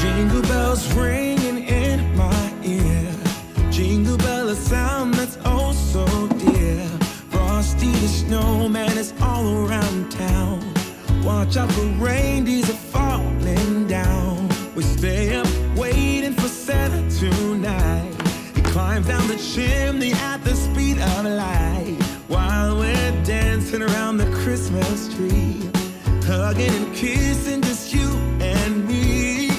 Jingle bells ringing in my ear. Jingle bell, a sound that's oh so dear. Frosty the snowman is all around town. Watch out for reindeers are falling down. We stay up waiting for Santa tonight. He climbs down the chimney at the speed of light. While we're dancing around the Christmas tree, hugging and kissing just you and me.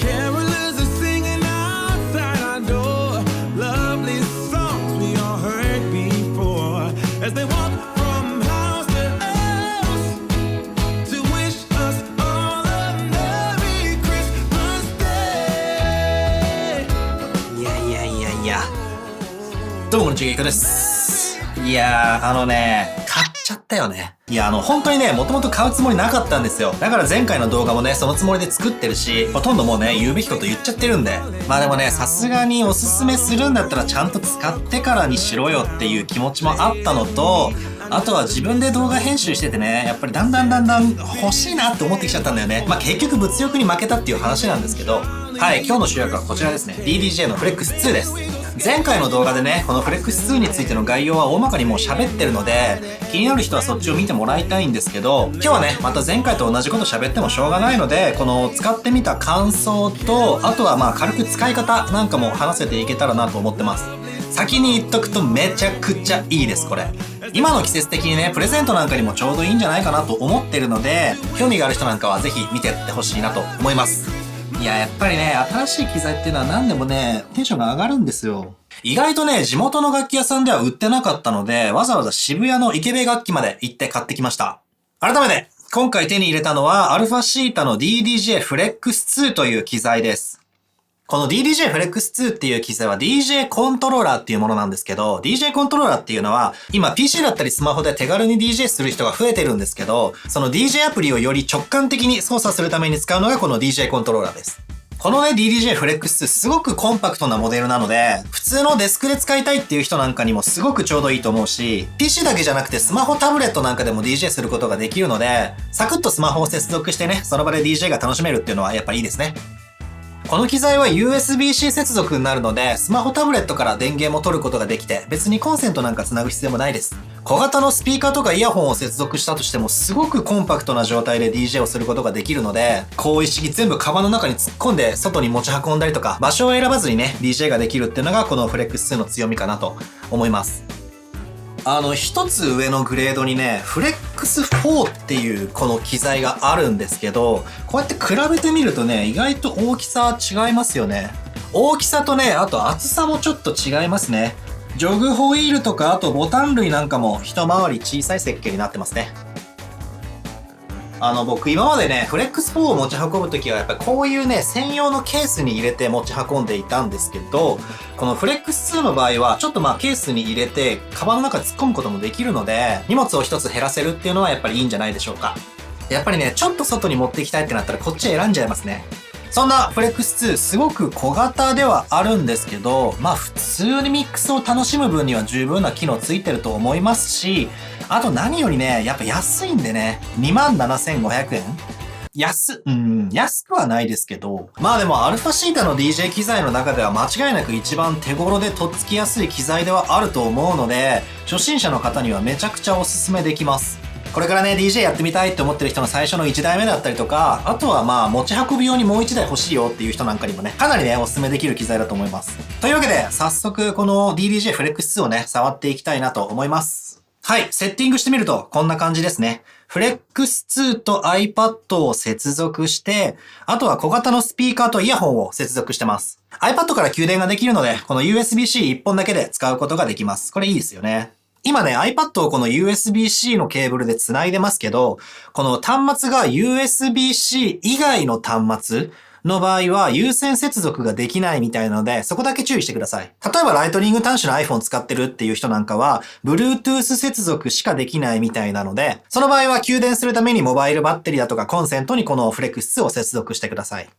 Carolers are singing outside our door, lovely songs we all heard before, as they walk from house to house to wish us all a Merry Christmas Day. いやどうもこんにちは、ゆうかです。いや買っちゃったよね。いや本当にね、もともと買うつもりなかったんですよ。だから前回の動画もね、そのつもりで作ってるし、ほとんどもうね、言うべきこと言っちゃってるんで。まあでもね、さすがにおすすめするんだったらちゃんと使ってからにしろよっていう気持ちもあったのと、あとは自分で動画編集しててね、やっぱりだんだん欲しいなって思ってきちゃったんだよね。まあ結局物欲に負けたっていう話なんですけど、はい、今日の主役はこちらですね。DDJ のフレックス2です。前回の動画でね、このフレックス2についての概要は大まかにもう喋ってるので、気になる人はそっちを見てもらいたいんですけど、今日はね、また前回と同じこと喋ってもしょうがないので、この使ってみた感想と、あとはまあ軽く使い方なんかも話せていけたらなと思ってます。先に言っとくとめちゃくちゃいいです、これ。今の季節的にね、プレゼントなんかにもちょうどいいんじゃないかなと思ってるので、興味がある人なんかはぜひ見てってほしいなと思います。いや、やっぱりね、新しい機材っていうのは何でもね、テンションが上がるんですよ。意外とね、地元の楽器屋さんでは売ってなかったので、わざわざ渋谷のイケベ楽器まで行って買ってきました。改めて、今回手に入れたのは、アルファシータの DDJ Flex2 という機材です。この DDJ Flex2 っていう機材は DJ コントローラーっていうものなんですけど、DJ コントローラーっていうのは、今 PC だったりスマホで手軽に DJ する人が増えてるんですけど、その DJ アプリをより直感的に操作するために使うのがこの DJ コントローラーです。このね、DDJ Flex2 すごくコンパクトなモデルなので、普通のデスクで使いたいっていう人なんかにもすごくちょうどいいと思うし、PC だけじゃなくてスマホタブレットなんかでも DJ することができるので、サクッとスマホを接続してね、その場で DJ が楽しめるっていうのはやっぱいいですね。この機材は USB-C 接続になるので、スマホタブレットから電源も取ることができて、別にコンセントなんか繋ぐ必要もないです。小型のスピーカーとかイヤホンを接続したとしても、すごくコンパクトな状態で DJ をすることができるので、こう一式全部カバンの中に突っ込んで外に持ち運んだりとか、場所を選ばずにね、DJ ができるっていうのがこのフレックス2の強みかなと思います。一つ上のグレードにね、フレックス4っていうこの機材があるんですけど、こうやって比べてみるとね、意外と大きさ違いますよね。大きさとね、あと厚さもちょっと違いますね。ジョグホイールとか、あとボタン類なんかも一回り小さい設計になってますね。僕今までね、フレックス4を持ち運ぶときはやっぱりこういうね、専用のケースに入れて持ち運んでいたんですけど、このフレックス2の場合はちょっとケースに入れてカバンの中に突っ込むこともできるので、荷物を一つ減らせるっていうのはやっぱりいいんじゃないでしょうか。やっぱりね、ちょっと外に持っていきたいってなったらこっち選んじゃいますね。そんなフレックス2すごく小型ではあるんですけど、普通にミックスを楽しむ分には十分な機能ついてると思いますし、あと何よりね、やっぱ安いんでね、27,500円安くはないですけど、でもアルファシータの DJ 機材の中では間違いなく一番手頃でとっつきやすい機材ではあると思うので、初心者の方にはめちゃくちゃおすすめできます。これからね、DJ やってみたいって思ってる人の最初の1台目だったりとか、あとは持ち運び用にもう1台欲しいよっていう人なんかにもね、かなりね、おすすめできる機材だと思います。というわけで、早速この DDJ Flex2 をね、触っていきたいなと思います。はい、セッティングしてみるとこんな感じですね。Flex2 と iPad を接続して、あとは小型のスピーカーとイヤホンを接続してます。iPad から給電ができるので、この USB-C1 本だけで使うことができます。これいいですよね。今ね、iPad をこの USB-C のケーブルで繋いでますけど、この端末が USB-C 以外の端末の場合は有線接続ができないみたいなので、そこだけ注意してください。例えばライトニング端子の iPhone 使ってるっていう人なんかは、Bluetooth 接続しかできないみたいなので、その場合は給電するためにモバイルバッテリーだとかコンセントにこのフレックス2を接続してください。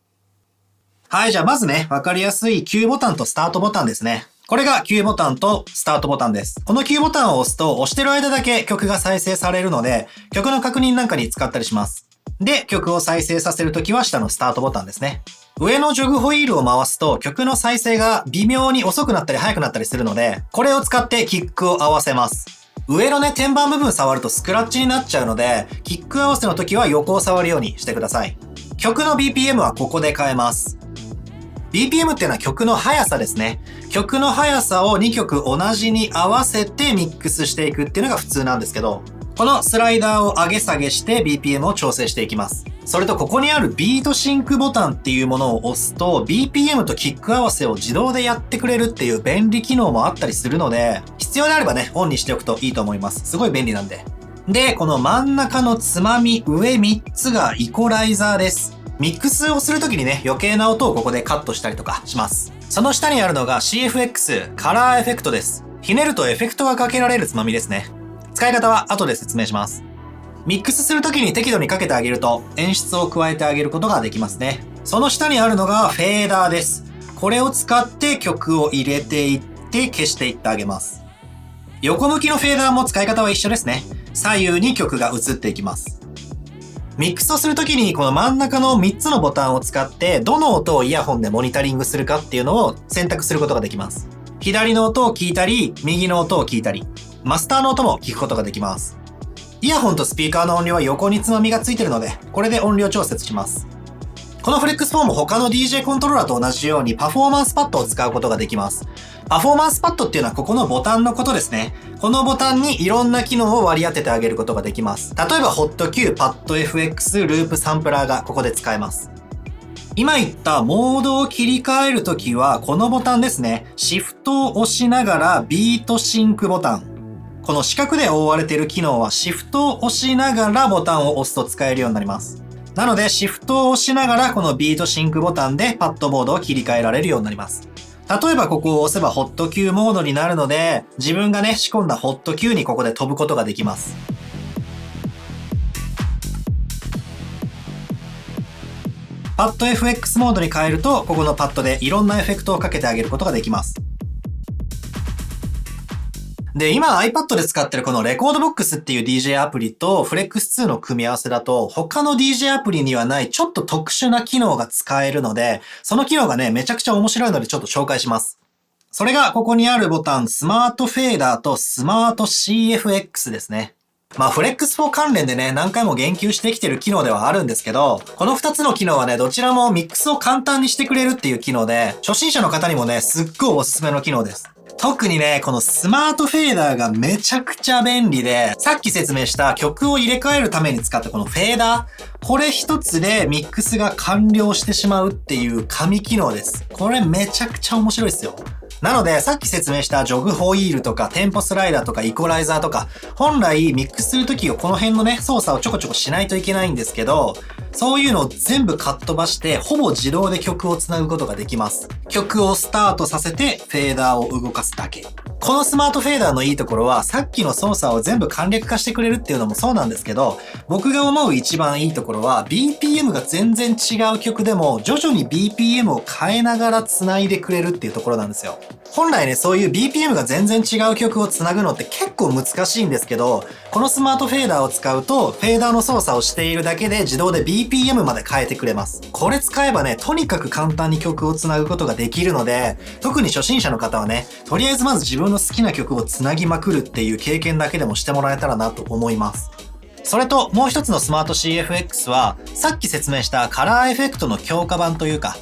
はい、じゃあまずね、わかりやすい Q ボタンとスタートボタンですね。これが Q ボタンとスタートボタンです。この Q ボタンを押すと、押してる間だけ曲が再生されるので、曲の確認なんかに使ったりします。で、曲を再生させるときは下のスタートボタンですね。上のジョグホイールを回すと曲の再生が微妙に遅くなったり速くなったりするので、これを使ってキックを合わせます。上のね、天板部分触るとスクラッチになっちゃうので、キック合わせの時は横を触るようにしてください。曲の BPM はここで変えます。BPM っていうのは曲の速さですね。曲の速さを2曲同じに合わせてミックスしていくっていうのが普通なんですけど、このスライダーを上げ下げして BPM を調整していきます。それとここにあるビートシンクボタンっていうものを押すと BPM とキック合わせを自動でやってくれるっていう便利機能もあったりするので、必要であればね、オンにしておくといいと思います。すごい便利なんで。で、この真ん中のつまみ上3つがイコライザーです。ミックスをするときにね、余計な音をここでカットしたりとかします。その下にあるのが CFX カラーエフェクトです。ひねるとエフェクトがかけられるつまみですね。使い方は後で説明します。ミックスするときに適度にかけてあげると演出を加えてあげることができますね。その下にあるのがフェーダーです。これを使って曲を入れていって消していってあげます。横向きのフェーダーも使い方は一緒ですね。左右に曲が映っていきます。ミックスをするときにこの真ん中の3つのボタンを使ってどの音をイヤホンでモニタリングするかっていうのを選択することができます。左の音を聞いたり、右の音を聞いたり、マスターの音も聞くことができます。イヤホンとスピーカーの音量は横につまみがついてるので、これで音量調節します。このフレックス4も他の DJ コントローラーと同じようにパフォーマンスパッドを使うことができます。パフォーマンスパッドっていうのはここのボタンのことですね。このボタンにいろんな機能を割り当ててあげることができます。例えば HotQ、PadFX、ループサンプラーがここで使えます。今言ったモードを切り替えるときはこのボタンですね。シフトを押しながらビートシンクボタン。この四角で覆われている機能はシフトを押しながらボタンを押すと使えるようになります。なのでシフトを押しながらこのビートシンクボタンでパッドモードを切り替えられるようになります。例えばここを押せばホット Q モードになるので、自分がね仕込んだホット Q にここで飛ぶことができます。パッド FX モードに変えると、ここのパッドでいろんなエフェクトをかけてあげることができます。で、今 iPad で使ってるこのレコードボックスっていう DJ アプリと Flex2 の組み合わせだと、他の DJ アプリにはないちょっと特殊な機能が使えるので、その機能がね、めちゃくちゃ面白いのでちょっと紹介します。それがここにあるボタン、スマートフェーダーとスマート CFX ですね。Flex4 関連でね、何回も言及してきてる機能ではあるんですけど、この2つの機能はね、どちらもミックスを簡単にしてくれるっていう機能で、初心者の方にもね、すっごいおすすめの機能です。特にね、このスマートフェーダーがめちゃくちゃ便利で、さっき説明した曲を入れ替えるために使ったこのフェーダー、これ一つでミックスが完了してしまうっていう神機能です。これめちゃくちゃ面白いですよ。なので、さっき説明したジョグホイールとかテンポスライダーとかイコライザーとか、本来ミックスするときはこの辺のね、操作をちょこちょこしないといけないんですけど、そういうのを全部かっ飛ばして、ほぼ自動で曲をつなぐことができます。曲をスタートさせて、フェーダーを動かすだけ。このスマートフェーダーのいいところは、さっきの操作を全部簡略化してくれるっていうのもそうなんですけど、僕が思う一番いいところは、BPM が全然違う曲でも、徐々に BPM を変えながら繋いでくれるっていうところなんですよ。本来ね、そういう BPM が全然違う曲を繋ぐのって結構難しいんですけど、このスマートフェーダーを使うと、フェーダーの操作をしているだけで自動で BPM まで変えてくれます。これ使えばね、とにかく簡単に曲を繋ぐことができるので、特に初心者の方はね、とりあえずまず自分の好きな曲を繋ぎまくるっていう経験だけでもしてもらえたらなと思います。それと、もう一つのスマート CFX は、さっき説明したカラーエフェクトの強化版というか、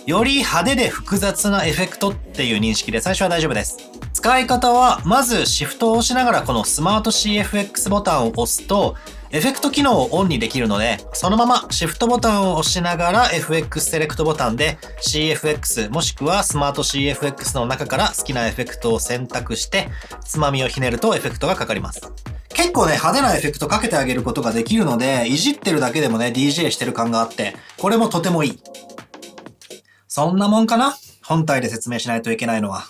より派手で複雑なエフェクトっていう認識で最初は大丈夫です。使い方は、まずシフトを押しながらこのスマート CFX ボタンを押すと、エフェクト機能をオンにできるので、そのままシフトボタンを押しながら FX セレクトボタンで CFX もしくはスマート CFX の中から好きなエフェクトを選択して、つまみをひねるとエフェクトがかかります。結構ね、派手なエフェクトかけてあげることができるので、いじってるだけでもね、DJ してる感があって、これもとてもいい。そんなもんかな？本体で説明しないといけないのは。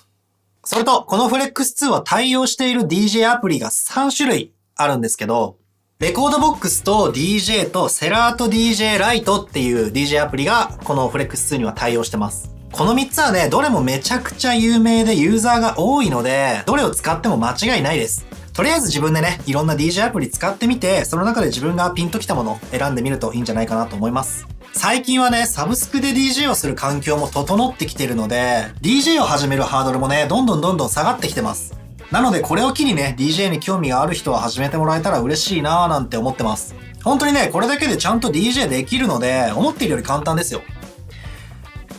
それと、この Flex2 は対応している DJ アプリが3種類あるんですけど、レコードボックスと DJ とセラート DJ ライトっていう DJ アプリがこの Flex2 には対応してます。この3つはね、どれもめちゃくちゃ有名でユーザーが多いので、どれを使っても間違いないです。とりあえず自分でね、いろんな DJ アプリ使ってみて、その中で自分がピンときたものを選んでみるといいんじゃないかなと思います。最近はね、サブスクで DJ をする環境も整ってきてるので、DJ を始めるハードルもね、どんどん下がってきてます。なのでこれを機にね、DJ に興味がある人は始めてもらえたら嬉しいなーなんて思ってます。本当にね、これだけでちゃんと DJ できるので、思っているより簡単ですよ。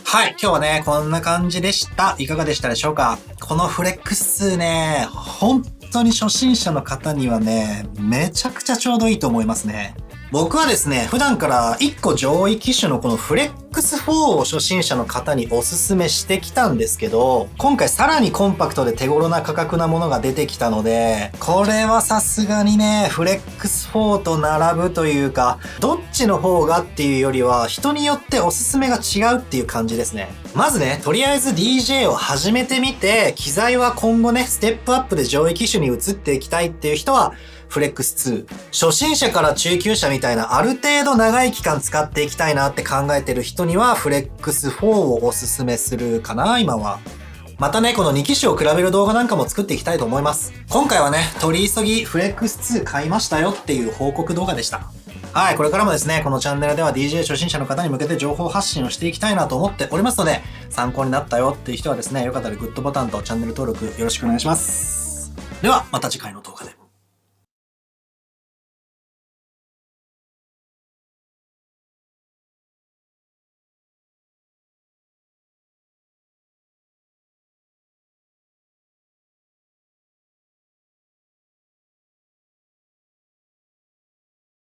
はい、今日はね、こんな感じでした。いかがでしたでしょうか？このフレックス2ね、本当に初心者の方にはね、めちゃくちゃちょうどいいと思いますね。僕はですね、普段から1個上位機種のこのフレックス4を初心者の方におすすめしてきたんですけど、今回さらにコンパクトで手頃な価格なものが出てきたので、これはさすがにね、フレックス4と並ぶというか、どっちの方がっていうよりは、人によっておすすめが違うっていう感じですね。まずね、とりあえず DJ を始めてみて、機材は今後ね、ステップアップで上位機種に移っていきたいっていう人は、フレックス2。初心者から中級者みたいなある程度長い期間使っていきたいなって考えてる人にはフレックス4をおすすめするかな、今は。またね、この2機種を比べる動画なんかも作っていきたいと思います。今回はね、取り急ぎフレックス2買いましたよっていう報告動画でした。はい、これからもですね、このチャンネルでは DJ 初心者の方に向けて情報発信をしていきたいなと思っておりますので、参考になったよっていう人はですね、よかったらグッドボタンとチャンネル登録よろしくお願いします。では、また次回の動画で。